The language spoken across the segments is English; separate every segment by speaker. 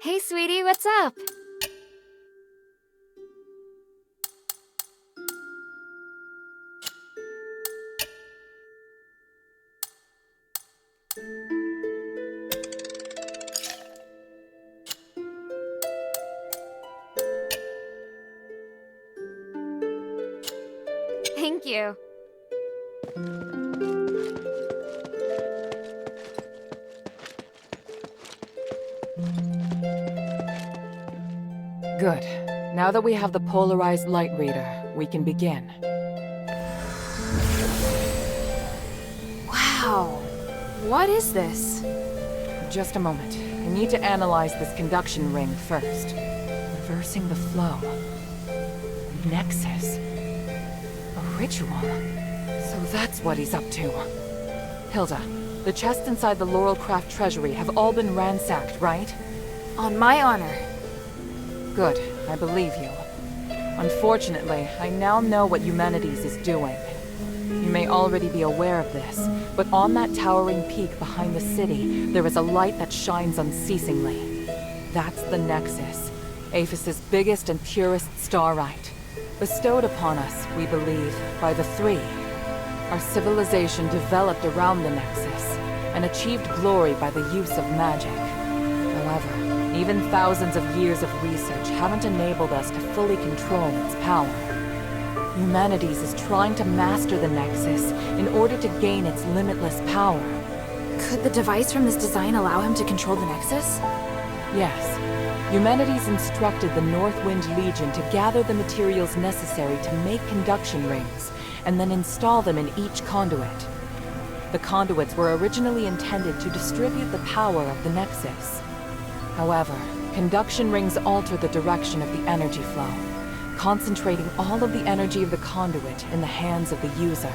Speaker 1: Hey, sweetie, what's up? Thank you.
Speaker 2: Good. Now that we have the polarized light reader, we can begin.
Speaker 1: Wow. What is this?
Speaker 2: Just a moment. I need to analyze this conduction ring first. Reversing the flow. Nexus. A ritual. So that's what he's up to. Hilda, the chests inside the Laurelcraft treasury have all been ransacked, right?
Speaker 1: On my honor.
Speaker 2: Good, I believe you. Unfortunately, I now know what Humanities is doing. You may already be aware of this, but on that towering peak behind the city, there is a light that shines unceasingly. That's the Nexus, Aphes' biggest and purest starlight. Bestowed upon us, we believe, by the Three. Our civilization developed around the Nexus, and achieved glory by the use of magic. However, even thousands of years of research haven't enabled us to fully control its power. Humanities is trying to master the Nexus in order to gain its limitless power.
Speaker 1: Could the device from this design allow him to control the Nexus?
Speaker 2: Yes. Humanities instructed the Northwind Legion to gather the materials necessary to make conduction rings, and then install them in each conduit. The conduits were originally intended to distribute the power of the Nexus. However, conduction rings alter the direction of the energy flow, concentrating all of the energy of the conduit in the hands of the user.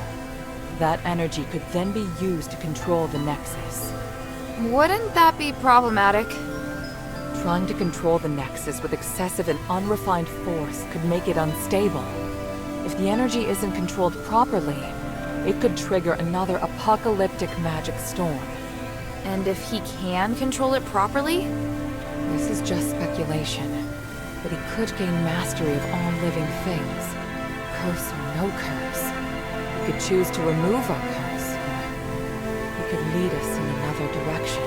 Speaker 2: That energy could then be used to control the Nexus.
Speaker 1: Wouldn't that be problematic?
Speaker 2: Trying to control the Nexus with excessive and unrefined force could make it unstable. If the energy isn't controlled properly, it could trigger another apocalyptic magic storm.
Speaker 1: And if he can control it properly?
Speaker 2: This is just speculation, but he could gain mastery of all living things. Curse or no curse. He could choose to remove our curse, or he could lead us in another direction.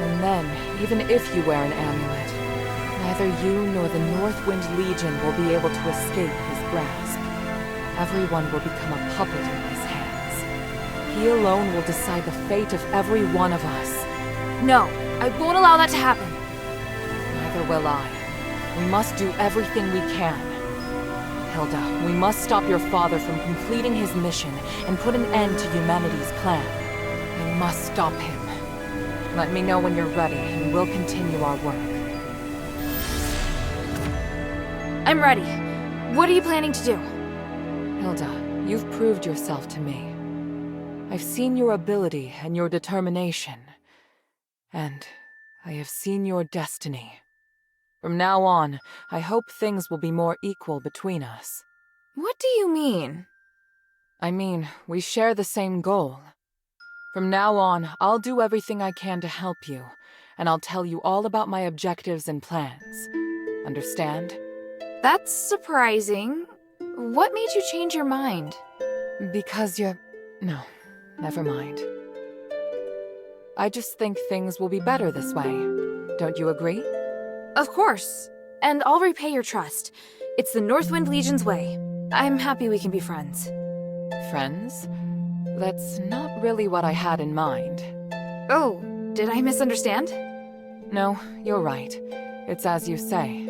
Speaker 2: And then, even if you wear an amulet, neither you nor the Northwind Legion will be able to escape his grasp. Everyone will become a puppet in his hands. He alone will decide the fate of every one of us.
Speaker 1: No, I won't allow that to happen.
Speaker 2: Neither will I. We must do everything we can. Hilda, we must stop your father from completing his mission and put an end to Humanity's plan. We must stop him. Let me know when you're ready, and we'll continue our work.
Speaker 1: I'm ready. What are you planning to do?
Speaker 2: Hilda, you've proved yourself to me. I've seen your ability and your determination. And I have seen your destiny. From now on, I hope things will be more equal between us.
Speaker 1: What do you mean?
Speaker 2: I mean, we share the same goal. From now on, I'll do everything I can to help you, and I'll tell you all about my objectives and plans. Understand?
Speaker 1: That's surprising. What made you change your mind?
Speaker 2: Because you're... No, never mind. I just think things will be better this way. Don't you agree?
Speaker 1: Of course. And I'll repay your trust. It's the Northwind Legion's way. I'm happy we can be friends.
Speaker 2: Friends? That's not really what I had in mind.
Speaker 1: Oh, did I misunderstand?
Speaker 2: No, you're right. It's as you say.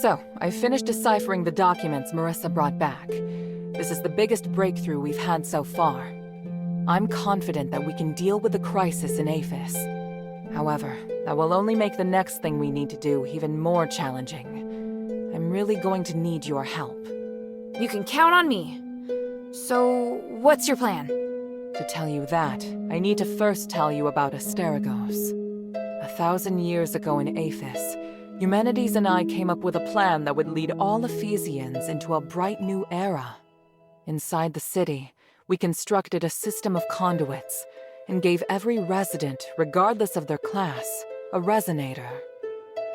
Speaker 2: So, I finished deciphering the documents Marissa brought back. This is the biggest breakthrough we've had so far. I'm confident that we can deal with the crisis in Aphes. However, that will only make the next thing we need to do even more challenging. I'm really going to need your help.
Speaker 1: You can count on me. So, what's your plan?
Speaker 2: To tell you that, I need to first tell you about Asterigos. 1,000 years ago in Aphes, Humanities and I came up with a plan that would lead all Ephesians into a bright new era. Inside the city, we constructed a system of conduits and gave every resident, regardless of their class, a resonator.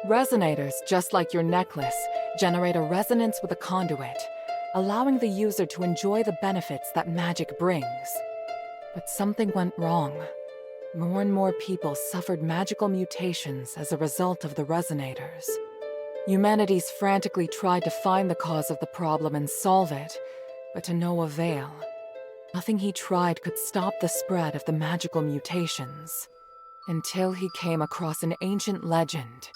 Speaker 2: Resonators, just like your necklace, generate a resonance with a conduit, allowing the user to enjoy the benefits that magic brings. But something went wrong. More and more people suffered magical mutations as a result of the resonators. Humanities frantically tried to find the cause of the problem and solve it, but to no avail. Nothing he tried could stop the spread of the magical mutations, until he came across an ancient legend.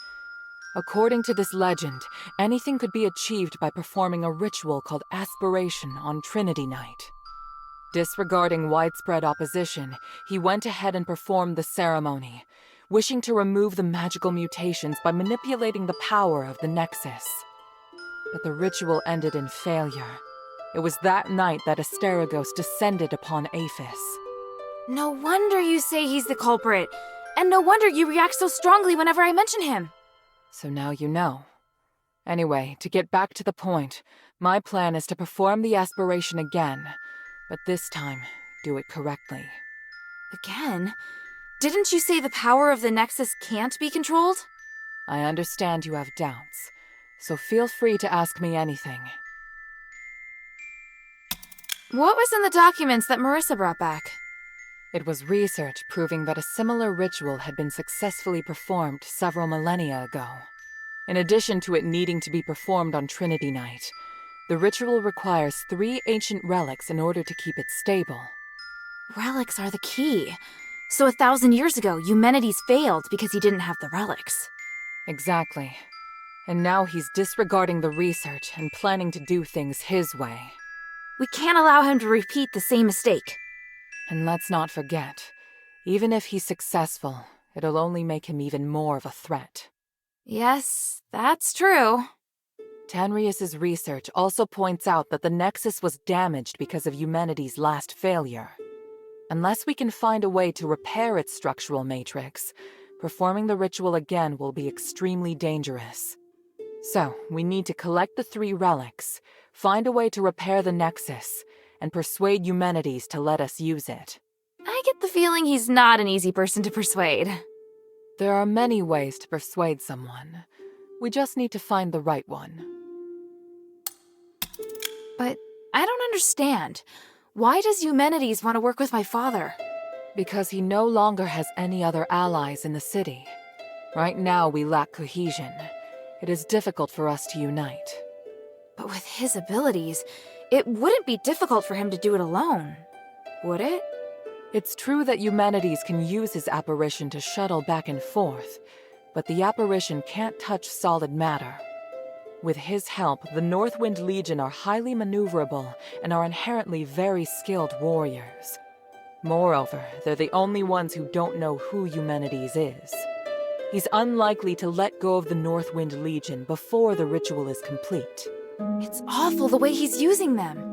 Speaker 2: According to this legend, anything could be achieved by performing a ritual called aspiration on Trinity Night. Disregarding widespread opposition, he went ahead and performed the ceremony, wishing to remove the magical mutations by manipulating the power of the Nexus. But the ritual ended in failure. It was that night that Asterigos descended upon Aphes.
Speaker 1: No wonder you say he's the culprit, and no wonder you react so strongly whenever I mention him.
Speaker 2: So now you know. Anyway, to get back to the point, my plan is to perform the aspiration again, but this time, do it correctly.
Speaker 1: Again? Didn't you say the power of the Nexus can't be controlled?
Speaker 2: I understand you have doubts, so feel free to ask me anything.
Speaker 1: What was in the documents that Marissa brought back?
Speaker 2: It was research proving that a similar ritual had been successfully performed several millennia ago. In addition to it needing to be performed on Trinity Night, the ritual requires 3 ancient relics in order to keep it stable.
Speaker 1: Relics are the key. So 1,000 years ago, Eumenides failed because he didn't have the relics.
Speaker 2: Exactly. And now he's disregarding the research and planning to do things his way.
Speaker 1: We can't allow him to repeat the same mistake.
Speaker 2: And let's not forget, even if he's successful, it'll only make him even more of a threat.
Speaker 1: Yes, that's true.
Speaker 2: Tanrius's research also points out that the Nexus was damaged because of Eumenides' last failure. Unless we can find a way to repair its structural matrix, performing the ritual again will be extremely dangerous. So, we need to collect the 3 relics, find a way to repair the Nexus, and persuade Eumenides to let us use it.
Speaker 1: I get the feeling he's not an easy person to persuade.
Speaker 2: There are many ways to persuade someone. We just need to find the right one.
Speaker 1: But I don't understand. Why does Eumenides want to work with my father?
Speaker 2: Because he no longer has any other allies in the city. Right now, we lack cohesion. It is difficult for us to unite.
Speaker 1: But with his abilities, it wouldn't be difficult for him to do it alone, would it?
Speaker 2: It's true that Eumenides can use his apparition to shuttle back and forth, but the apparition can't touch solid matter. With his help, the Northwind Legion are highly maneuverable and are inherently very skilled warriors. Moreover, they're the only ones who don't know who Eumenides is. He's unlikely to let go of the Northwind Legion before the ritual is complete.
Speaker 1: It's awful the way he's using them.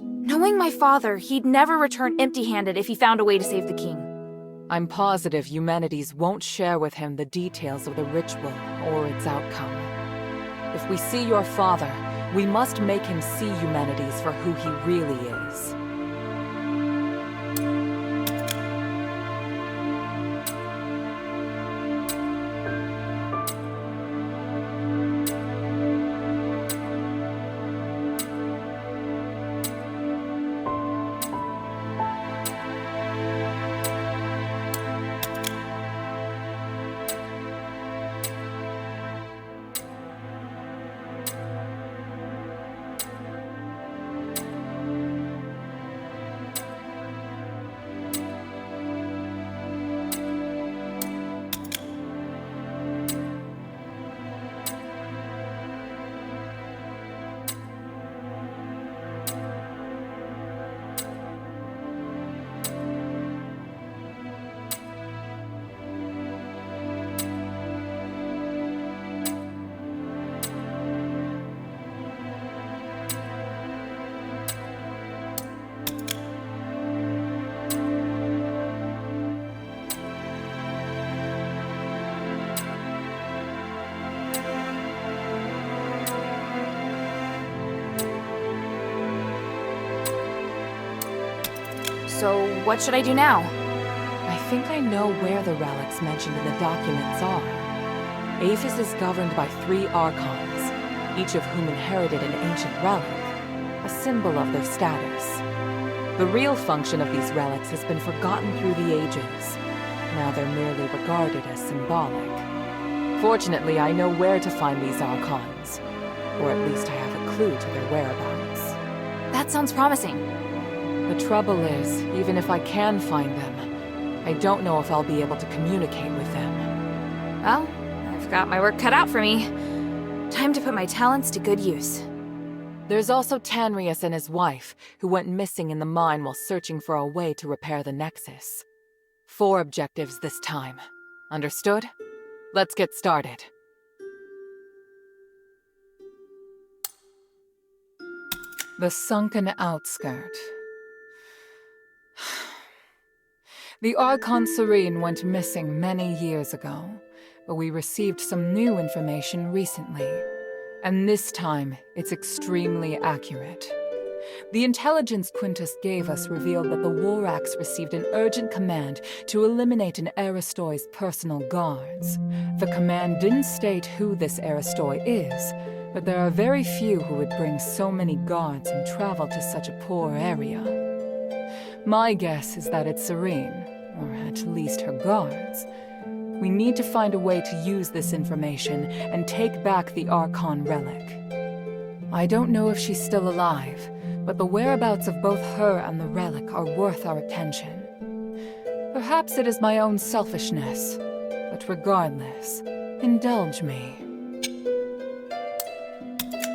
Speaker 1: Knowing my father, he'd never return empty-handed if he found a way to save the king.
Speaker 2: I'm positive Eumenides won't share with him the details of the ritual or its outcome. If we see your father, we must make him see Eumenides for who he really is.
Speaker 1: So what should I do now?
Speaker 2: I think I know where the relics mentioned in the documents are. Aphes is governed by 3 archons, each of whom inherited an ancient relic, a symbol of their status. The real function of these relics has been forgotten through the ages. Now they're merely regarded as symbolic. Fortunately, I know where to find these archons, or at least I have a clue to their whereabouts.
Speaker 1: That sounds promising.
Speaker 2: The trouble is, even if I can find them, I don't know if I'll be able to communicate with them.
Speaker 1: Well, I've got my work cut out for me. Time to put my talents to good use.
Speaker 2: There's also Tanrius and his wife, who went missing in the mine while searching for a way to repair the Nexus. 4 objectives this time. Understood? Let's get started. The sunken outskirt. The Archon Serene went missing many years ago, but we received some new information recently. And this time, it's extremely accurate. The intelligence Quintus gave us revealed that the Warax received an urgent command to eliminate an Aristoi's personal guards. The command didn't state who this Aristoi is, but there are very few who would bring so many guards and travel to such a poor area. My guess is that it's Serene, or at least her guards. We need to find a way to use this information and take back the Archon relic. I don't know if she's still alive, but the whereabouts of both her and the relic are worth our attention. Perhaps it is my own selfishness, but regardless, indulge me.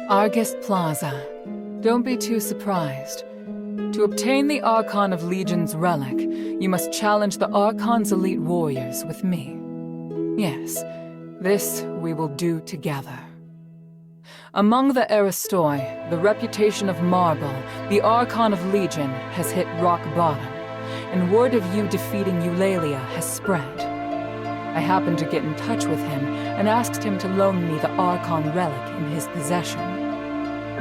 Speaker 2: Argus Plaza. Don't be too surprised. To obtain the Archon of Legion's relic, you must challenge the Archon's elite warriors with me. Yes, this we will do together. Among the Aristoi, the reputation of Marble, the Archon of Legion, has hit rock bottom, and word of you defeating Eulalia has spread. I happened to get in touch with him and asked him to loan me the Archon relic in his possession.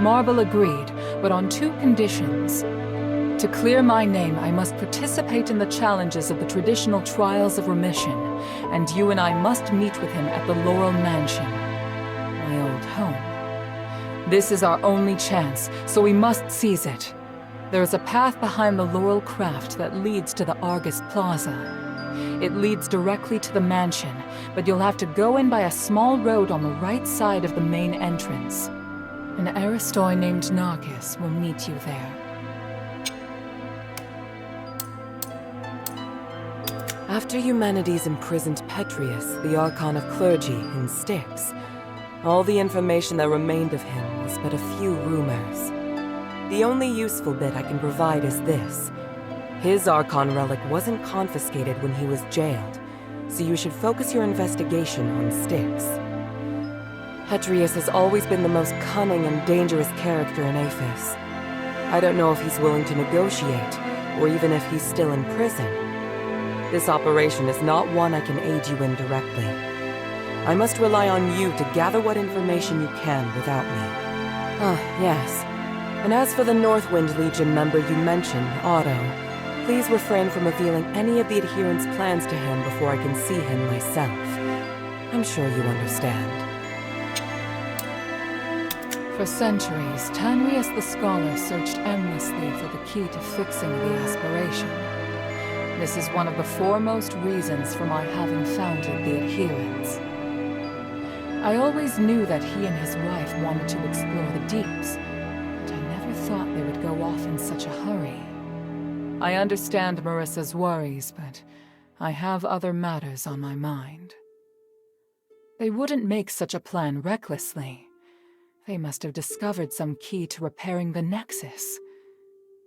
Speaker 2: Marble agreed, but on 2 conditions. To clear my name, I must participate in the challenges of the traditional Trials of Remission, and you and I must meet with him at the Laurel Mansion, my old home. This is our only chance, so we must seize it. There is a path behind the Laurel Craft that leads to the Argus Plaza. It leads directly to the mansion, but you'll have to go in by a small road on the right side of the main entrance. An Aristoi named Narcus will meet you there. After Eumenides imprisoned Petrius, the Archon of Clergy, in Styx, all the information that remained of him was but a few rumors. The only useful bit I can provide is this. His Archon relic wasn't confiscated when he was jailed, so you should focus your investigation on Styx. Petrius has always been the most cunning and dangerous character in Aphes. I don't know if he's willing to negotiate, or even if he's still in prison. This operation is not one I can aid you in directly. I must rely on you to gather what information you can without me. Ah, yes. And as for the Northwind Legion member you mentioned, Otto, please refrain from revealing any of the adherents' plans to him before I can see him myself. I'm sure you understand. For centuries, Tanrius the Scholar searched endlessly for the key to fixing the aspiration. This is one of the foremost reasons for my having founded the Adherents. I always knew that he and his wife wanted to explore the deeps, but I never thought they would go off in such a hurry. I understand Marissa's worries, but I have other matters on my mind. They wouldn't make such a plan recklessly. They must have discovered some key to repairing the Nexus.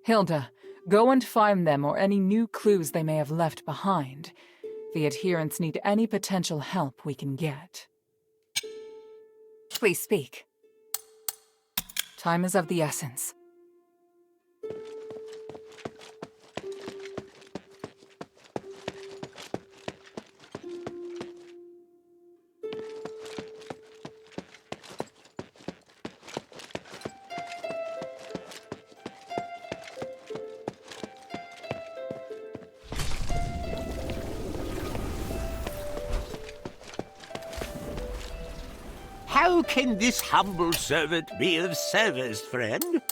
Speaker 2: Hilda, go and find them or any new clues they may have left behind. The Adherents need any potential help we can get. Please speak. Time is of the essence.
Speaker 3: How can this humble servant be of service, friend?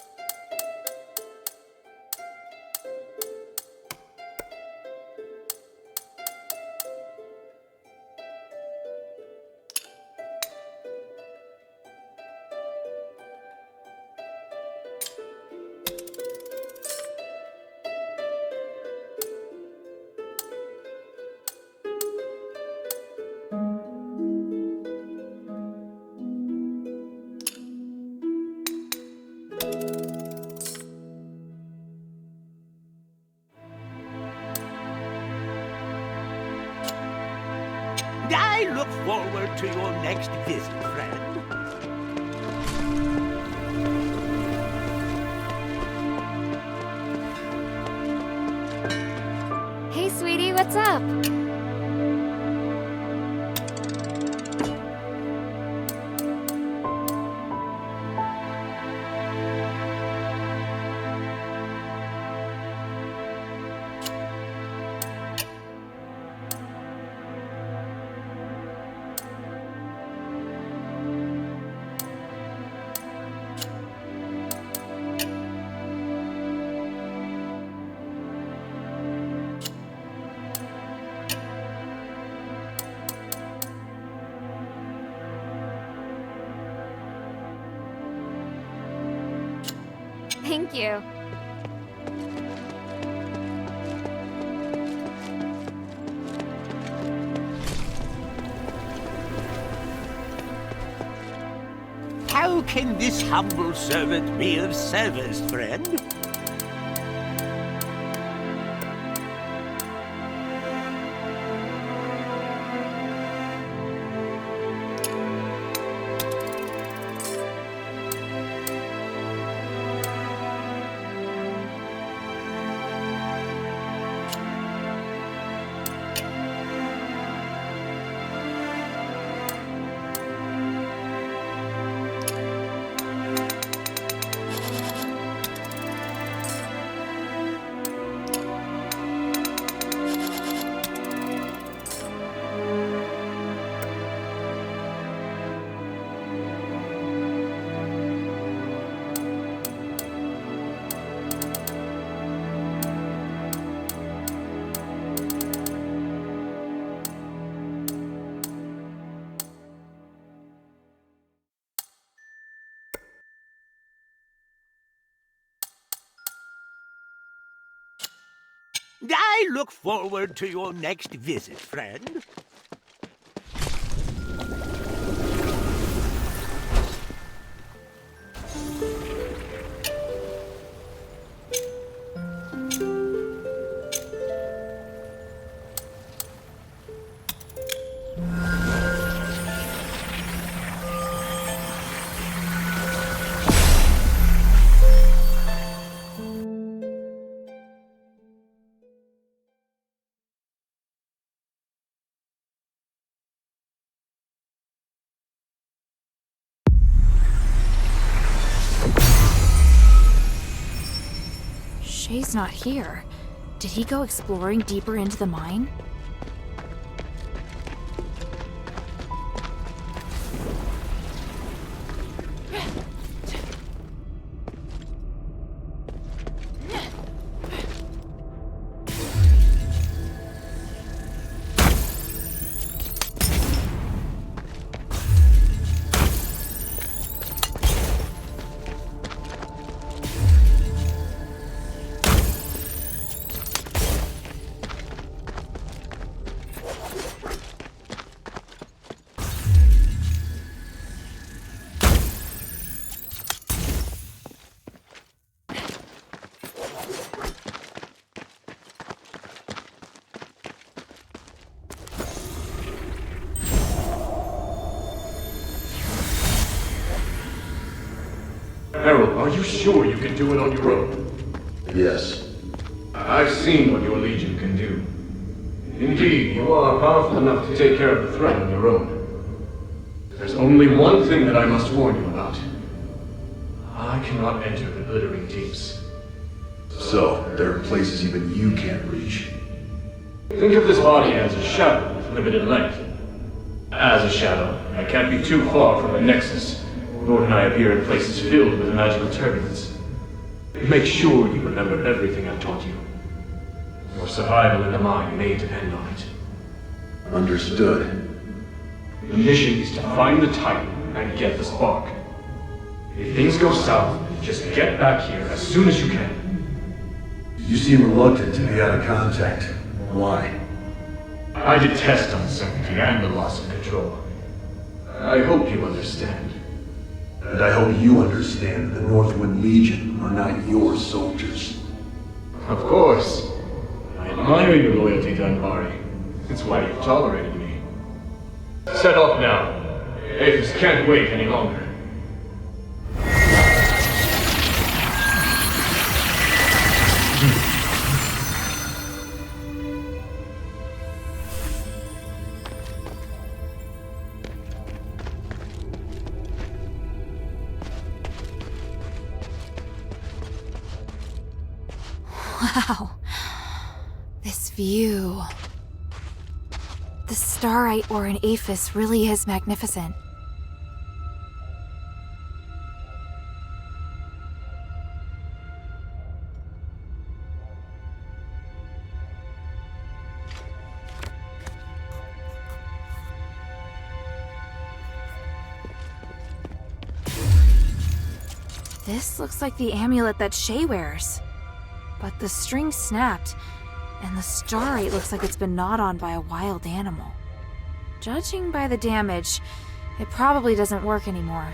Speaker 3: I look forward to your next visit, friend.
Speaker 1: Hey, sweetie, what's up? Thank you.
Speaker 3: How can this humble servant be of service, friend? I look forward to your next visit, friend.
Speaker 1: Shay's not here. Did he go exploring deeper into the mine?
Speaker 4: Harold, are you sure you can do it on your own?
Speaker 5: Yes.
Speaker 4: I've seen what your Legion can do. Indeed, you are powerful enough to take care of the threat on your own. There's only one thing that I must warn you about. I cannot enter the glittering deeps.
Speaker 5: So, there are places even you can't reach.
Speaker 4: Think of this body as a shadow with limited length. As a shadow, I can't be too far from the Nexus, nor can I appear in places filled with magical turbulence. Make sure you remember everything I've taught you. Your survival in the mine may depend on it.
Speaker 5: Understood.
Speaker 4: The mission is to find the Titan and get the spark. If things go south, just get back here as soon as you can.
Speaker 5: You seem reluctant to be out of contact. Why?
Speaker 4: I detest uncertainty and the loss of control. I hope you understand.
Speaker 5: And I hope you understand that the Northwind Legion are not your soldiers.
Speaker 4: Of course. I admire your loyalty to Anvari. It's why you've tolerated me. Set off now. Aphes can't wait any longer.
Speaker 1: Wow. This view. The starite ore in Aphes really is magnificent. This looks like the amulet that Shay wears. But the string snapped, and the starite looks like it's been gnawed on by a wild animal. Judging by the damage, it probably doesn't work anymore.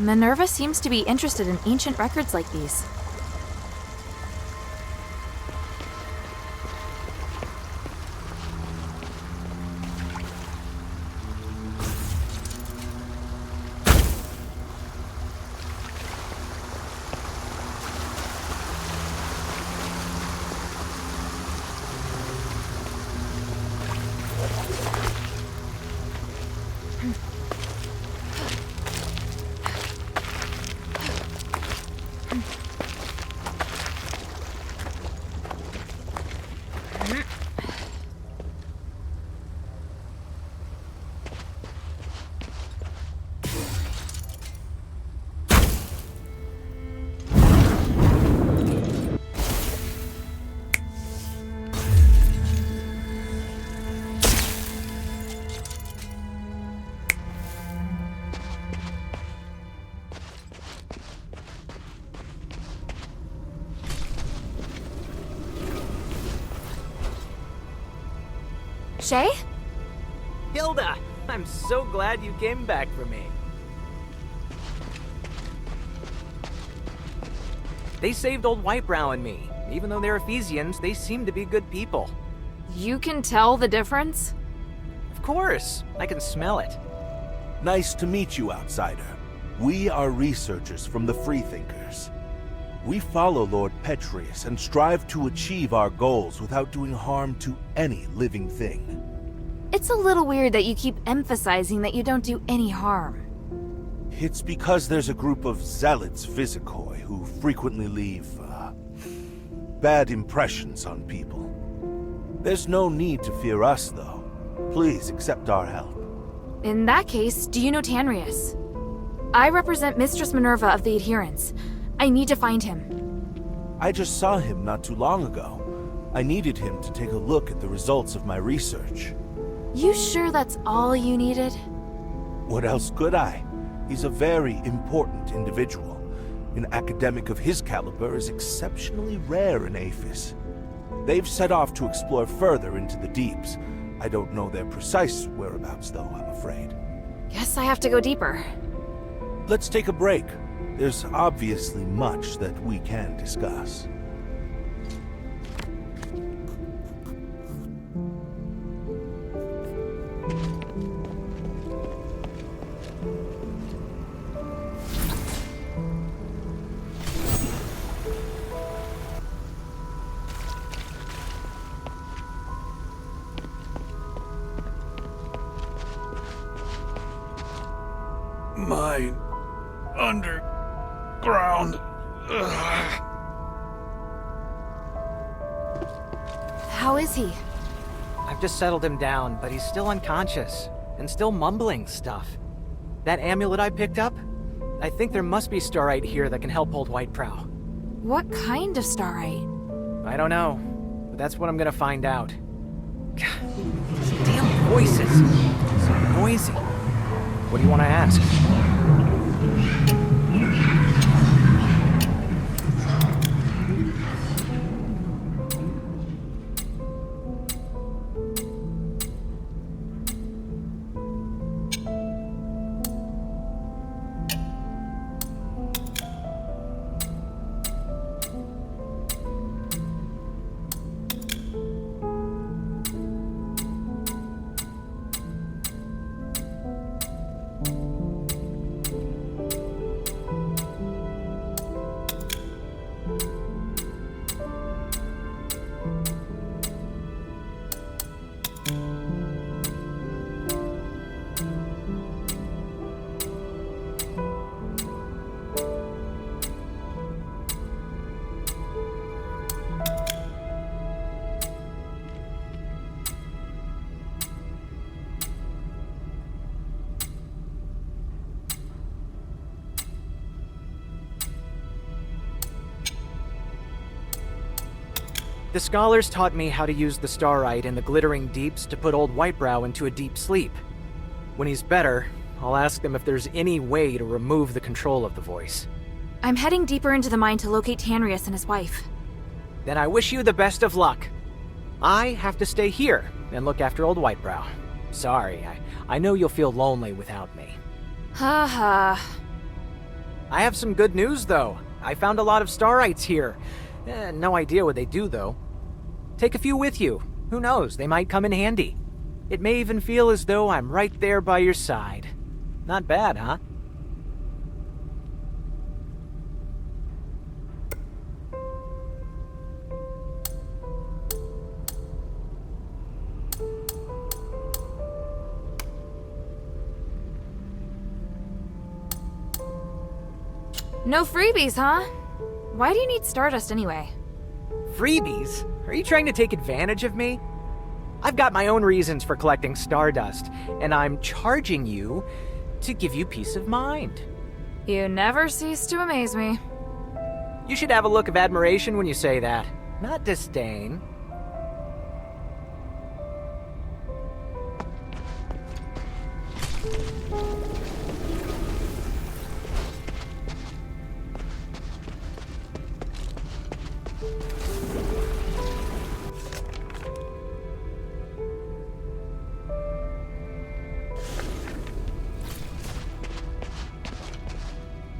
Speaker 1: Minerva seems to be interested in ancient records like these. Shay?
Speaker 6: Hilda! I'm so glad you came back for me. They saved old Whitebrow and me. Even though they're Ephesians, they seem to be good people.
Speaker 1: You can tell the difference?
Speaker 6: Of course! I can smell it.
Speaker 7: Nice to meet you, outsider. We are researchers from the Freethinkers. We follow Lord Petrius and strive to achieve our goals without doing harm to any living thing.
Speaker 1: It's a little weird that you keep emphasizing that you don't do any harm.
Speaker 7: It's because there's a group of zealots Visicoi who frequently leave, bad impressions on people. There's no need to fear us, though. Please accept our help.
Speaker 1: In that case, do you know Tanrius? I represent Mistress Minerva of the Adherents. I need to find him.
Speaker 7: I just saw him not too long ago. I needed him to take a look at the results of my research.
Speaker 1: You sure that's all you needed?
Speaker 7: What else could I? He's a very important individual. An academic of his caliber is exceptionally rare in Aphes. They've set off to explore further into the deeps. I don't know their precise whereabouts, though, I'm afraid.
Speaker 1: Guess I have to go deeper.
Speaker 7: Let's take a break. There's obviously much that we can discuss.
Speaker 5: My underground.
Speaker 1: How is he?
Speaker 6: I've just settled him down, but he's still unconscious and still mumbling stuff. That amulet I picked up? I think there must be starite here that can help old Whitebrow.
Speaker 1: What kind of starite?
Speaker 6: I don't know, but that's what I'm gonna find out. God, these damn voices. So noisy. What do you want to ask? The scholars taught me how to use the starite in the glittering deeps to put old Whitebrow into a deep sleep. When he's better, I'll ask them if there's any way to remove the control of the voice.
Speaker 1: I'm heading deeper into the mine to locate Tanrius and his wife.
Speaker 6: Then I wish you the best of luck. I have to stay here and look after old Whitebrow. Sorry, I know you'll feel lonely without me.
Speaker 1: Ha ha.
Speaker 6: I have some good news, though. I found a lot of starites here. No idea what they do, though. Take a few with you. Who knows, they might come in handy. It may even feel as though I'm right there by your side. Not bad, huh?
Speaker 1: No freebies, huh? Why do you need Stardust anyway?
Speaker 6: Freebies? Are you trying to take advantage of me? I've got my own reasons for collecting Stardust, and I'm charging you to give you peace of mind.
Speaker 1: You never cease to amaze me.
Speaker 6: You should have a look of admiration when you say that, not disdain.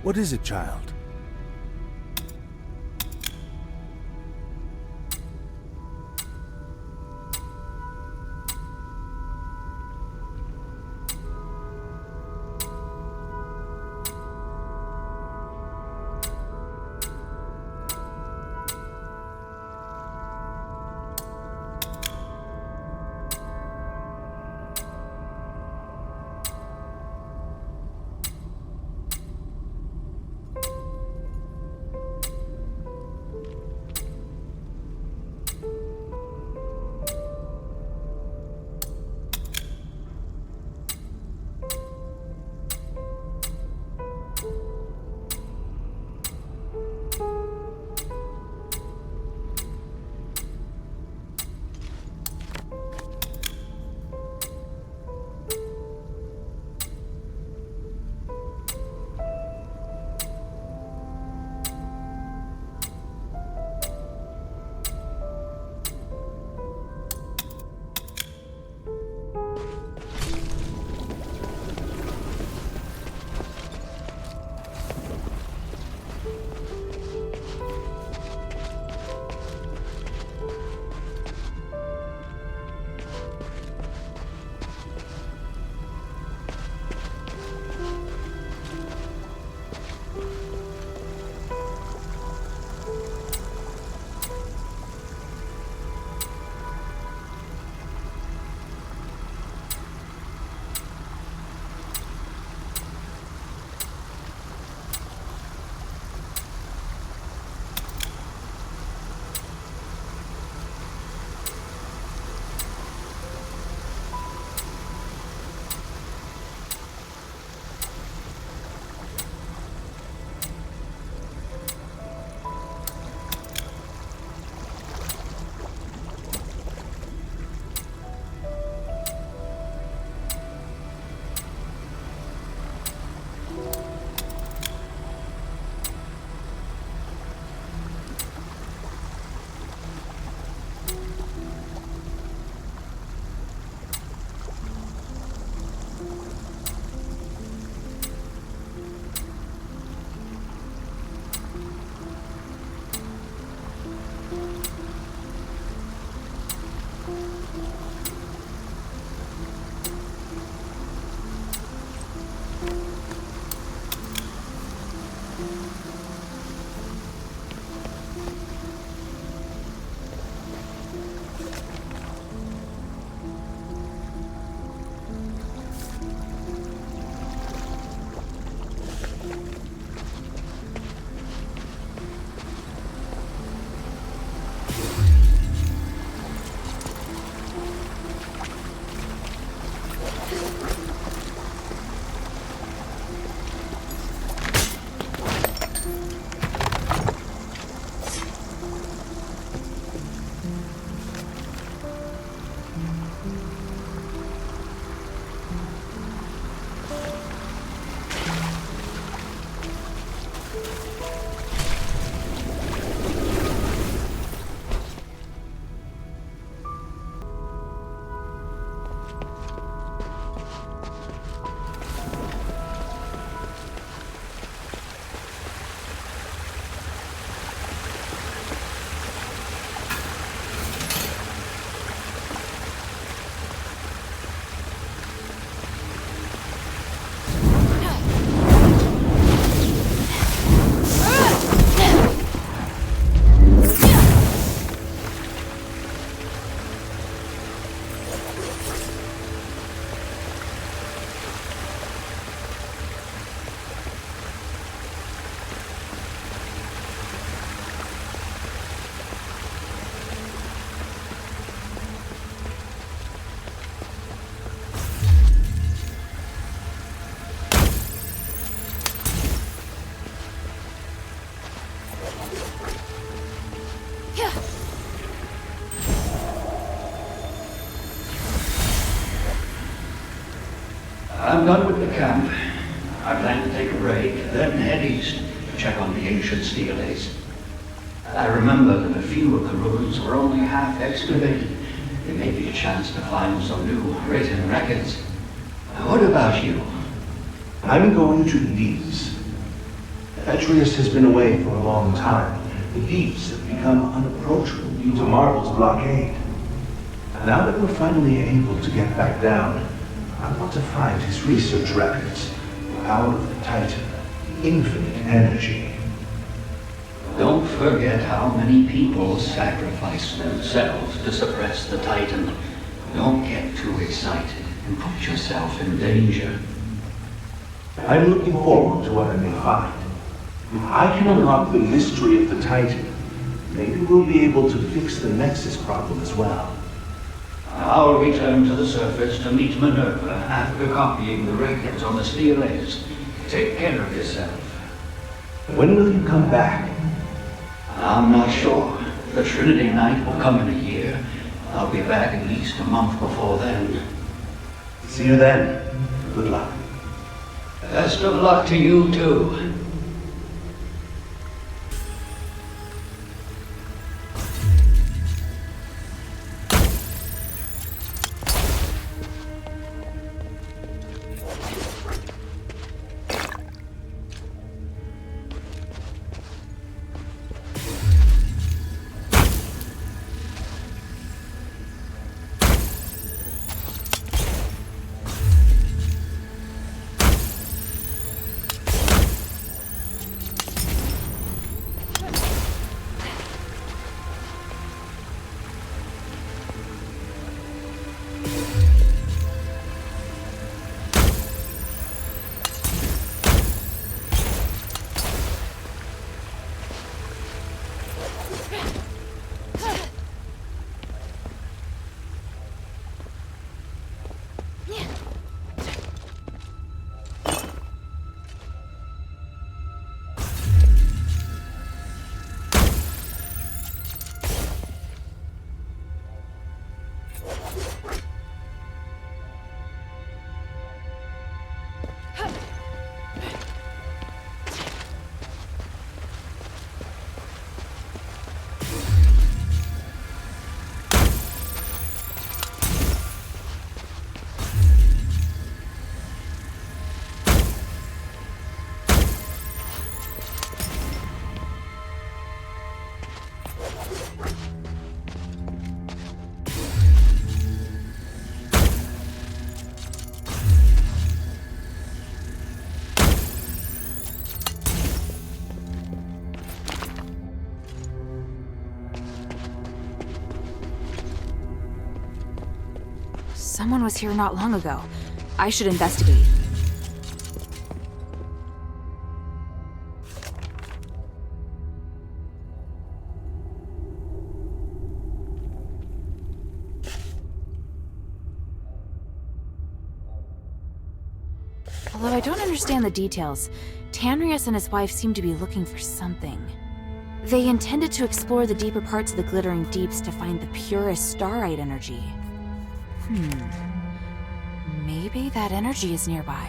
Speaker 7: What is it, child?
Speaker 8: I'm done with the camp. I plan to take a break, then head east to check on the ancient steles. I remember that a few of the ruins were only half excavated. There may be a chance to find some new written records. What about you?
Speaker 5: I'm going to the Deeps. Atreus has been away for a long time. The Deeps have become unapproachable due to Marvel's blockade. Now that we're finally able to get back down, I want to find his research records. The power of the Titan, the infinite energy.
Speaker 8: Don't forget how many people sacrifice themselves to suppress the Titan. Don't get too excited and put yourself in danger.
Speaker 5: I'm looking forward to what I may find. If I can unlock the mystery of the Titan, maybe we'll be able to fix the Nexus problem as well.
Speaker 8: I'll return to the surface to meet Minerva after copying the records on the steles. Take care of yourself.
Speaker 5: When will you come back?
Speaker 8: I'm not sure. The Trinity Night will come in a year. I'll be back at least a month before then.
Speaker 5: See you then. Good luck.
Speaker 8: Best of luck to you too.
Speaker 1: Someone was here not long ago. I should investigate. Although I don't understand the details, Tanrius and his wife seem to be looking for something. They intended to explore the deeper parts of the glittering deeps to find the purest starite energy. Maybe that energy is nearby.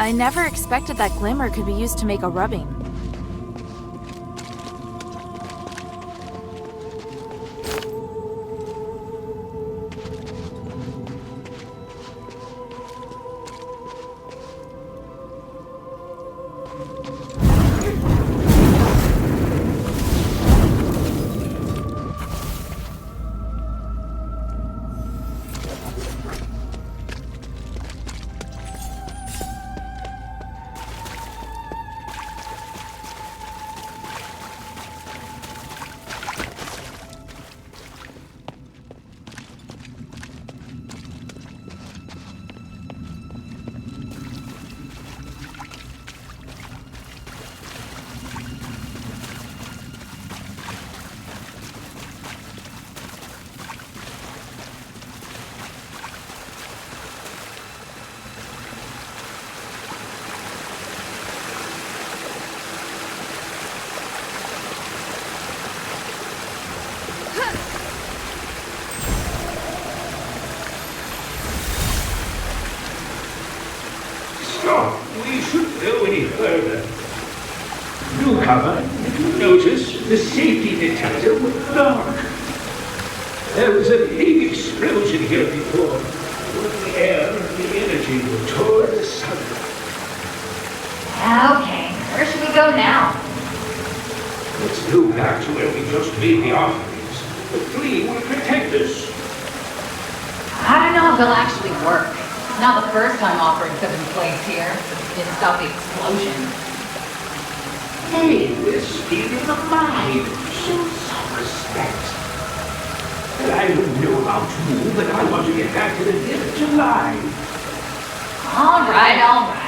Speaker 1: I never expected that glimmer could be used to make a rubbing.
Speaker 3: Stop! We shouldn't go any further. Newcomer, did you notice the safety detector was dark? There was a big explosion here before. The air and the energy were toward the sun.
Speaker 9: Okay, where should we go now?
Speaker 3: Let's go back to where we just made the offerings. The flea will protect us.
Speaker 9: I don't know if it'll actually work. It's not the first time offerings have been placed here. Didn't stop the explosion.
Speaker 3: Hey, we're stealing the mine. Show some respect. I don't know about you, but I want to get back to the village alive.
Speaker 9: All right, all right.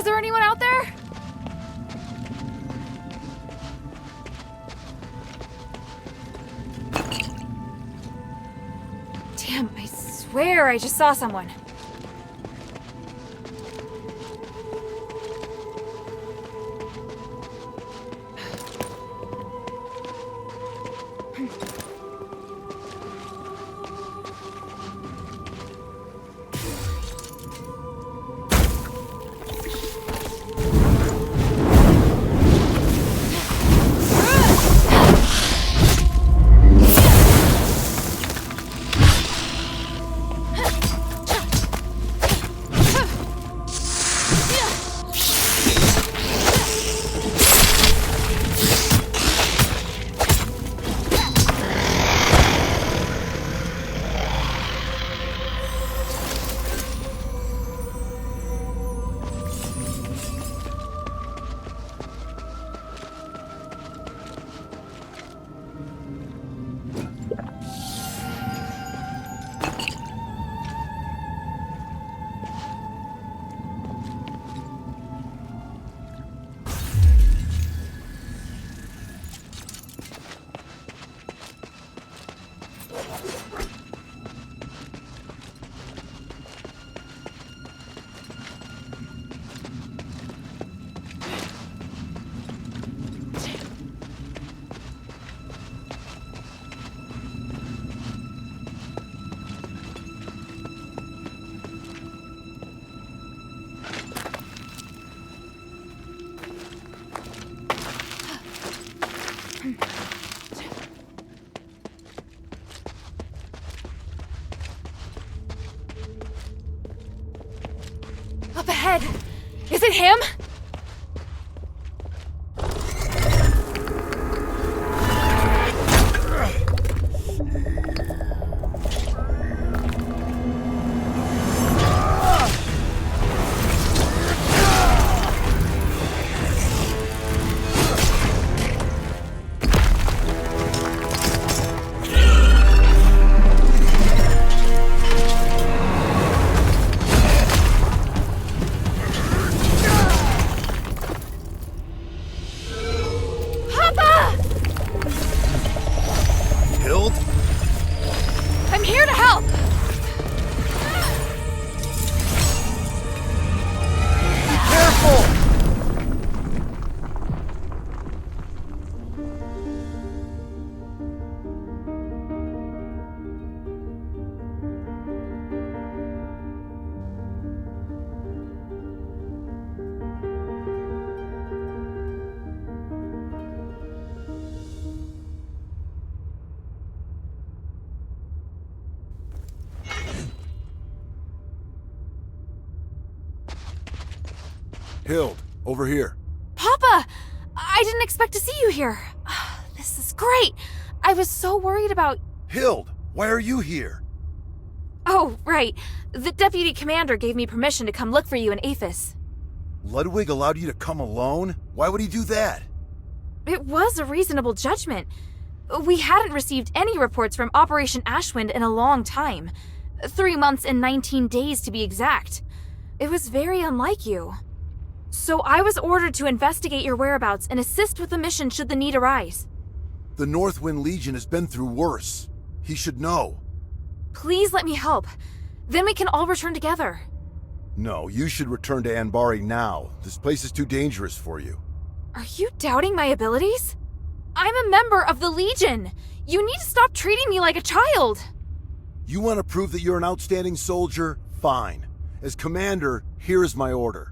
Speaker 1: Is there anyone out there? Damn, I swear I just saw someone. ahead! Is it him? I'm here to help!
Speaker 7: Hild, over here.
Speaker 1: Papa! I didn't expect to see you here. This is great. I was so worried about...
Speaker 7: Hild, why are you here?
Speaker 1: Oh, right. The deputy commander gave me permission to come look for you in Aphes.
Speaker 7: Ludwig allowed you to come alone? Why would he do that?
Speaker 1: It was a reasonable judgment. We hadn't received any reports from Operation Ashwind in a long time. 3 months and 19 days to be exact. It was very unlike you. So I was ordered to investigate your whereabouts and assist with the mission should the need arise.
Speaker 7: The Northwind Legion has been through worse. He should know.
Speaker 1: Please let me help. Then we can all return together.
Speaker 7: No, you should return to Anbari now. This place is too dangerous for you.
Speaker 1: Are you doubting my abilities? I'm a member of the Legion. You need to stop treating me like a child.
Speaker 7: You want to prove that you're an outstanding soldier? Fine. As commander, here is my order.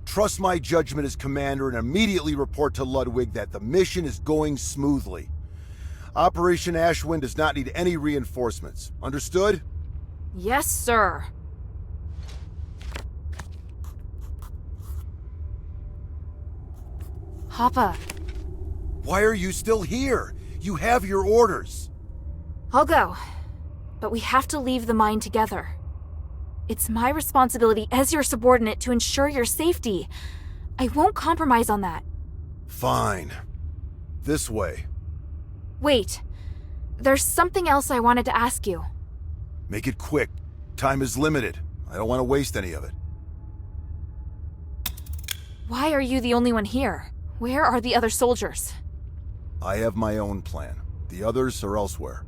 Speaker 7: Trust my judgment as commander and immediately report to Ludwig that the mission is going smoothly. Operation Ashwind does not need any reinforcements. Understood?
Speaker 1: Yes, sir. Papa.
Speaker 7: Why are you still here? You have your orders.
Speaker 1: I'll go. But we have to leave the mine together. It's my responsibility as your subordinate to ensure your safety. I won't compromise on that.
Speaker 7: Fine. This way.
Speaker 1: Wait. There's something else I wanted to ask you.
Speaker 7: Make it quick. Time is limited. I don't want to waste any of it.
Speaker 1: Why are you the only one here? Where are the other soldiers?
Speaker 7: I have my own plan. The others are elsewhere.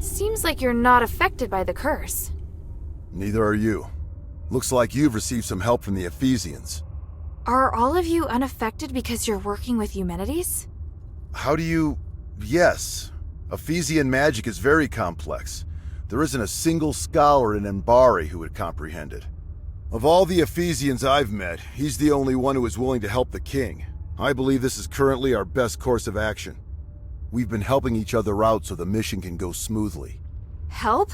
Speaker 1: Seems like you're not affected by the curse.
Speaker 7: Neither are you. Looks like you've received some help from the Ephesians.
Speaker 1: Are all of you unaffected because you're working with Eumenides?
Speaker 7: How do you... Yes. Ephesian magic is very complex. There isn't a single scholar in Embari who would comprehend it. Of all the Ephesians I've met, he's the only one who is willing to help the king. I believe this is currently our best course of action. We've been helping each other out so the mission can go smoothly.
Speaker 1: Help?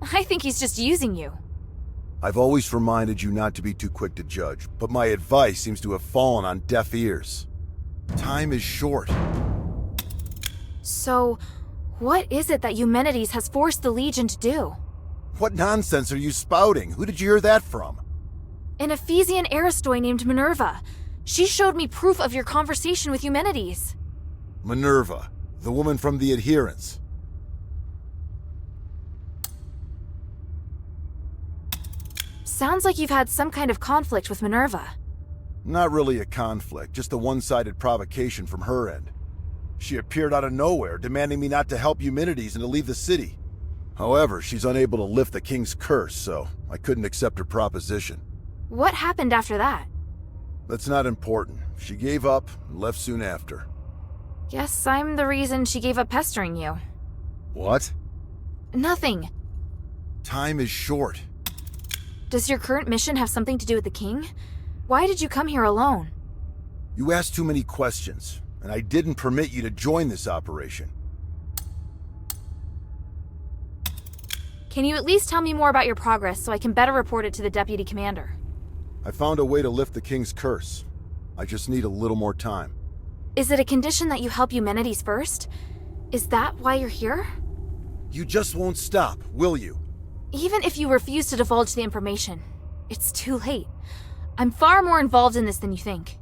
Speaker 1: I think he's just using you.
Speaker 7: I've always reminded you not to be too quick to judge, but my advice seems to have fallen on deaf ears. Time is short.
Speaker 1: So, what is it that Eumenides has forced the Legion to do?
Speaker 7: What nonsense are you spouting? Who did you hear that from?
Speaker 1: An Ephesian Aristoi named Minerva. She showed me proof of your conversation with Eumenides.
Speaker 7: Minerva, the woman from the Adherents.
Speaker 1: Sounds like you've had some kind of conflict with Minerva.
Speaker 7: Not really a conflict, just a one-sided provocation from her end. She appeared out of nowhere, demanding me not to help Eumenides and to leave the city. However, she's unable to lift the king's curse, so I couldn't accept her proposition.
Speaker 1: What happened after that?
Speaker 7: That's not important. She gave up and left soon after.
Speaker 1: Guess I'm the reason she gave up pestering you.
Speaker 7: What?
Speaker 1: Nothing.
Speaker 7: Time is short.
Speaker 1: Does your current mission have something to do with the king? Why did you come here alone?
Speaker 7: You asked too many questions, and I didn't permit you to join this operation.
Speaker 1: Can you at least tell me more about your progress so I can better report it to the Deputy Commander?
Speaker 10: I found a way to lift the King's curse. I just need a little more time.
Speaker 1: Is it a condition that you help Eumenides first? Is that why you're here?
Speaker 10: You just won't stop, will you?
Speaker 1: Even if you refuse to divulge the information, it's too late. I'm far more involved in this than you think.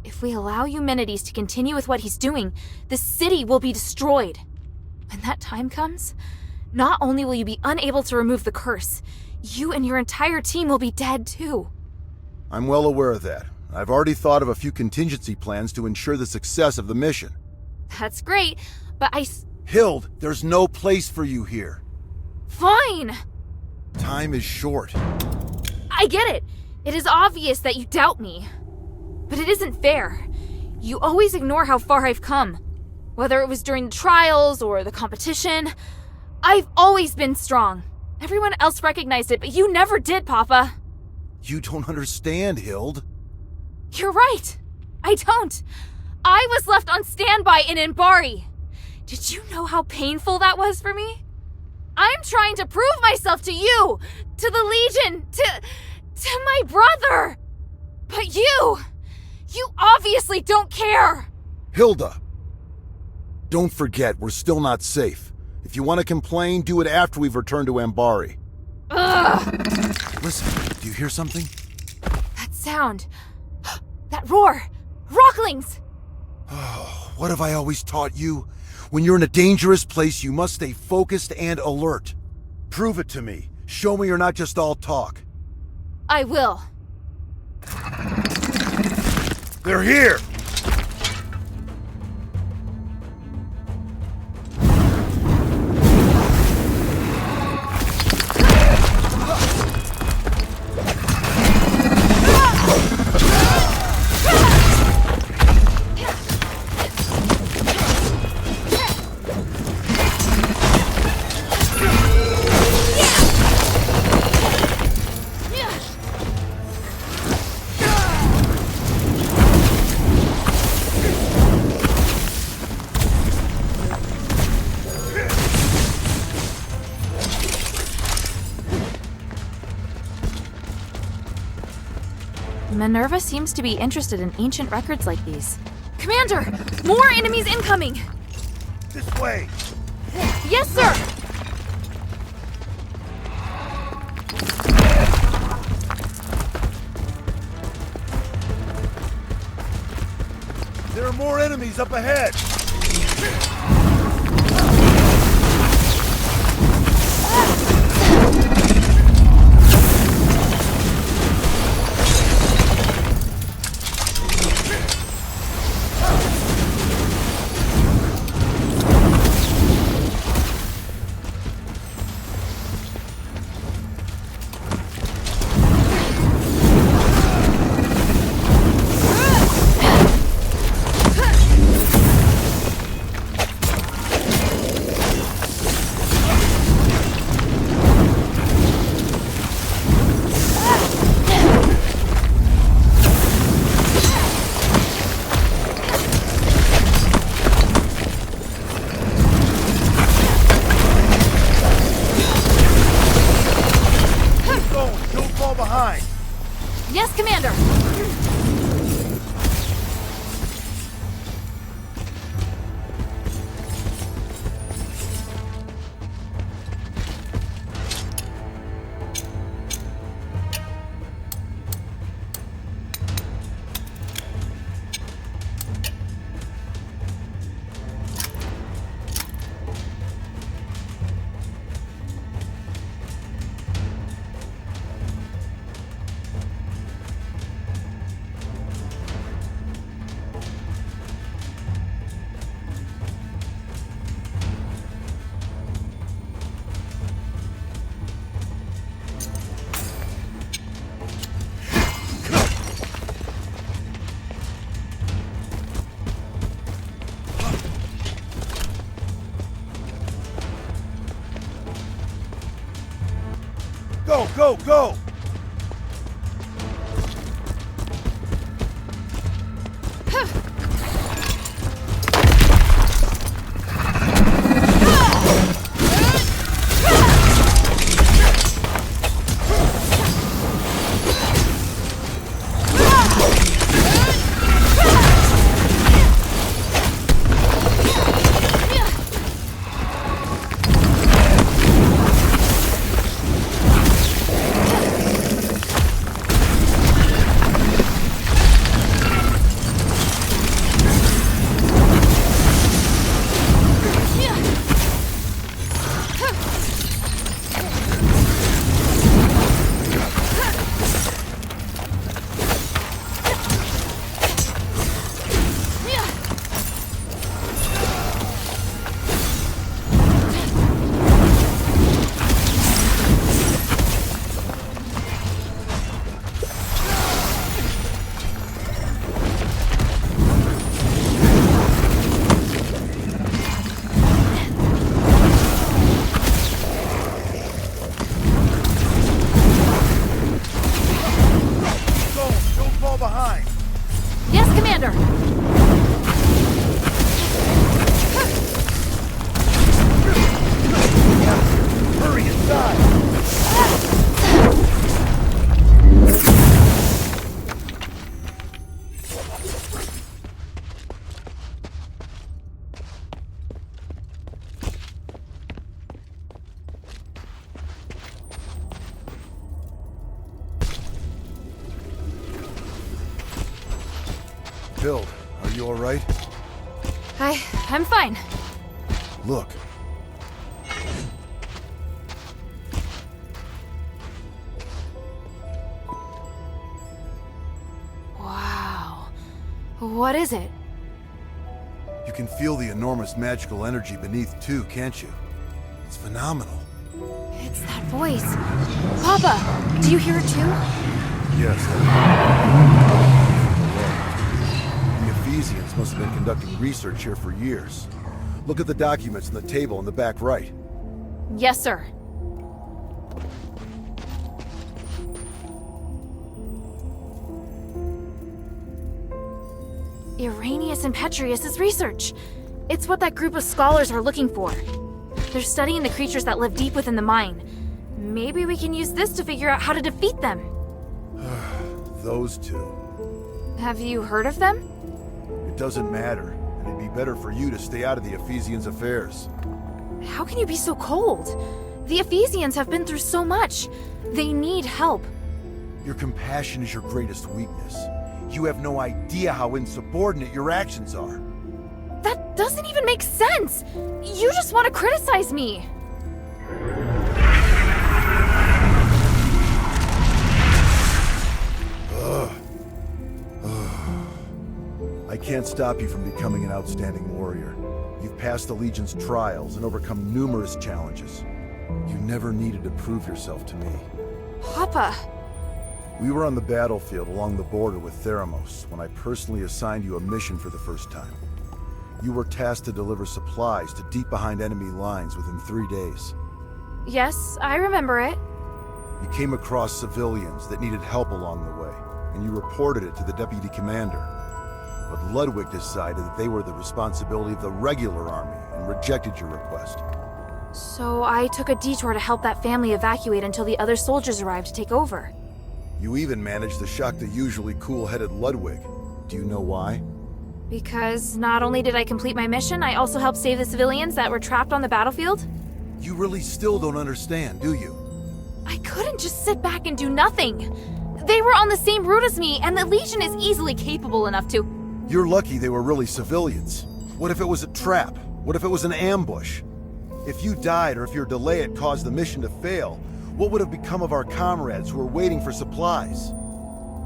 Speaker 1: If we allow Eumenides to continue with what he's doing, the city will be destroyed. When that time comes, not only will you be unable to remove the curse, you and your entire team will be dead too.
Speaker 10: I'm well aware of that. I've already thought of a few contingency plans to ensure the success of the mission.
Speaker 1: That's great, but
Speaker 10: Hild, there's no place for you here.
Speaker 1: Fine!
Speaker 10: Time is short.
Speaker 1: I get it. It is obvious that you doubt me. But it isn't fair. You always ignore how far I've come. Whether it was during the trials or the competition, I've always been strong. Everyone else recognized it, but you never did, Papa.
Speaker 10: You don't understand, Hild.
Speaker 1: You're right. I don't. I was left on standby in Embark. Did you know how painful that was for me? I'm trying to prove myself to you, to the Legion, to my brother. But you obviously don't care.
Speaker 10: Hilda! Don't forget, we're still not safe. If you want to complain, do it after we've returned to Embark.
Speaker 1: Ugh!
Speaker 10: Listen, do you hear something?
Speaker 1: That sound. That roar. Rocklings!
Speaker 10: Oh, what have I always taught you? When you're in a dangerous place, you must stay focused and alert. Prove it to me. Show me you're not just all talk.
Speaker 1: I will.
Speaker 10: They're here!
Speaker 1: Minerva seems to be interested in ancient records like these. Commander! More enemies incoming!
Speaker 10: This way!
Speaker 1: Yes, sir!
Speaker 10: There are more enemies up ahead!
Speaker 1: Yes, Commander!
Speaker 10: Go, go, go!
Speaker 1: Commander!
Speaker 10: Hurry inside! Hild, are you all right?
Speaker 1: I'm fine.
Speaker 10: Look.
Speaker 1: Wow. What is it?
Speaker 10: You can feel the enormous magical energy beneath too, can't you? It's phenomenal.
Speaker 1: It's that voice. Papa, do you hear it too?
Speaker 10: Yes. The Ephesians must have been conducting research here for years. Look at the documents on the table in the back right.
Speaker 1: Yes, sir. Irenaeus and Petrius' research. It's what that group of scholars are looking for. They're studying the creatures that live deep within the mine. Maybe we can use this to figure out how to defeat them.
Speaker 10: Those two.
Speaker 1: Have you heard of them?
Speaker 10: It doesn't matter, and it'd be better for you to stay out of the Ephesians' affairs.
Speaker 1: How can you be so cold? The Ephesians have been through so much. They need help.
Speaker 10: Your compassion is your greatest weakness. You have no idea how insubordinate your actions are.
Speaker 1: That doesn't even make sense! You just want to criticize me!
Speaker 10: I can't stop you from becoming an outstanding warrior. You've passed the Legion's trials and overcome numerous challenges. You never needed to prove yourself to me.
Speaker 1: Papa!
Speaker 10: We were on the battlefield along the border with Theramos when I personally assigned you a mission for the first time. You were tasked to deliver supplies to deep behind enemy lines within 3 days.
Speaker 1: Yes, I remember it.
Speaker 10: You came across civilians that needed help along the way, and you reported it to the deputy commander. But Ludwig decided that they were the responsibility of the regular army and rejected your request.
Speaker 1: So I took a detour to help that family evacuate until the other soldiers arrived to take over.
Speaker 10: You even managed to shock the usually cool-headed Ludwig. Do you know why?
Speaker 1: Because not only did I complete my mission, I also helped save the civilians that were trapped on the battlefield.
Speaker 10: You really still don't understand, do you?
Speaker 1: I couldn't just sit back and do nothing. They were on the same route as me, and the Legion is easily capable enough to...
Speaker 10: You're lucky they were really civilians. What if it was a trap? What if it was an ambush? If you died or if your delay had caused the mission to fail, what would have become of our comrades who were waiting for supplies?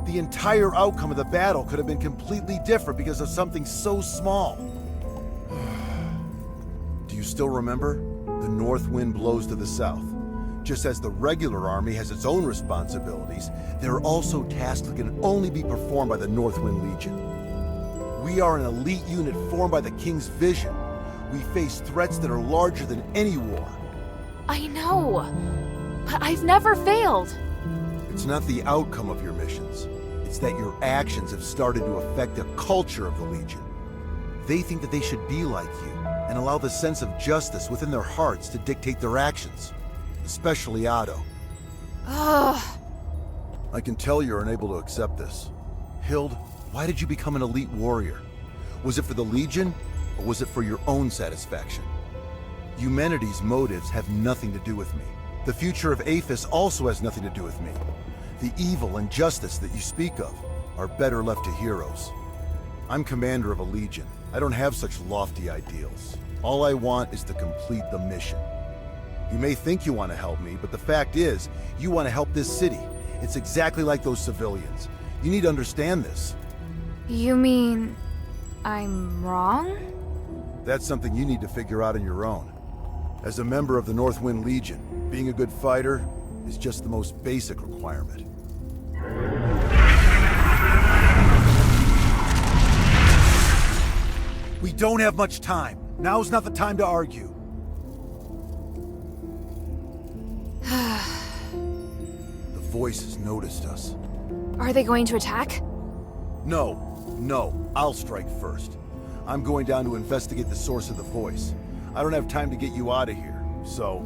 Speaker 10: The entire outcome of the battle could have been completely different because of something so small. Do you still remember? The north wind blows to the south. Just as the regular army has its own responsibilities, there are also tasks that can only be performed by the Northwind Legion. We are an elite unit formed by the King's vision. We face threats that are larger than any war.
Speaker 1: I know, but I've never failed.
Speaker 10: It's not the outcome of your missions. It's that your actions have started to affect the culture of the Legion. They think that they should be like you, and allow the sense of justice within their hearts to dictate their actions. Especially Otto.
Speaker 1: Ugh.
Speaker 10: I can tell you're unable to accept this. Hild, why did you become an elite warrior? Was it for the Legion, or was it for your own satisfaction? Humanity's motives have nothing to do with me. The future of Aphes also has nothing to do with me. The evil and justice that you speak of are better left to heroes. I'm commander of a Legion. I don't have such lofty ideals. All I want is to complete the mission. You may think you want to help me, but the fact is, you want to help this city. It's exactly like those civilians. You need to understand this.
Speaker 1: You mean... I'm wrong?
Speaker 10: That's something you need to figure out on your own. As a member of the Northwind Legion, being a good fighter is just the most basic requirement. We don't have much time. Now's not the time to argue. The voice has noticed us.
Speaker 1: Are they going to attack?
Speaker 10: No, No, I'll strike first. I'm going down to investigate the source of the voice. I don't have time to get you out of here, so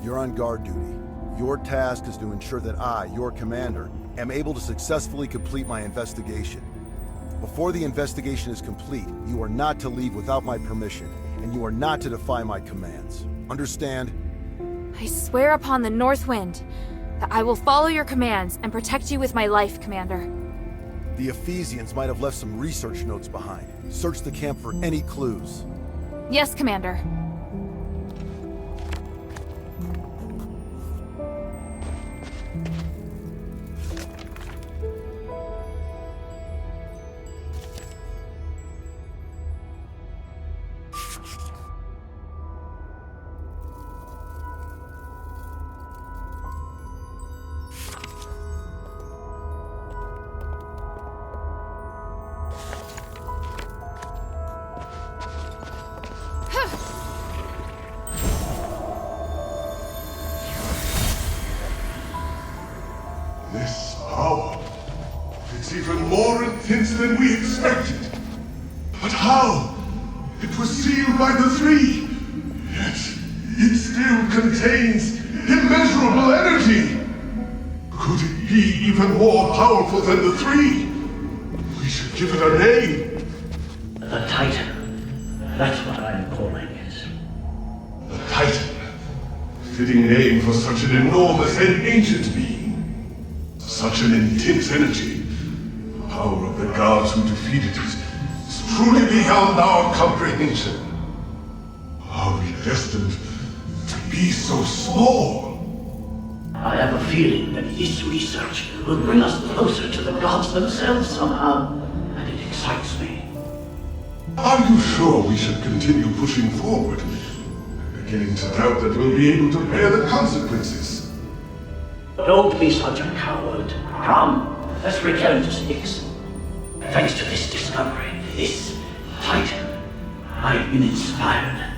Speaker 10: you're on guard duty. Your task is to ensure that I, your commander, am able to successfully complete my investigation. Before the investigation is complete, you are not to leave without my permission, and you are not to defy my commands. Understand?
Speaker 1: I swear upon the North Wind that I will follow your commands and protect you with my life, Commander.
Speaker 10: The Ephesians might have left some research notes behind. Search the camp for any clues.
Speaker 1: Yes, Commander.
Speaker 11: This power, it's even more intense than we expected. But how? It was sealed by the three, yet it still contains immeasurable energy. Could it be even more powerful than the three? We should give it a name.
Speaker 8: The Titan. That's what I'm calling it.
Speaker 11: The Titan. Fitting name for such an enormous and ancient being. Such an intense energy. The power of the gods who defeated it is truly beyond our comprehension. Are we destined to be so small?
Speaker 8: I have a feeling that this research will bring us closer to the gods themselves somehow, and it excites me.
Speaker 11: Are you sure we should continue pushing forward? I'm beginning to doubt that we'll be able to bear the consequences.
Speaker 8: Don't be such a coward. Come, let's return to Styx. Thanks to this discovery, this Titan, I've been inspired.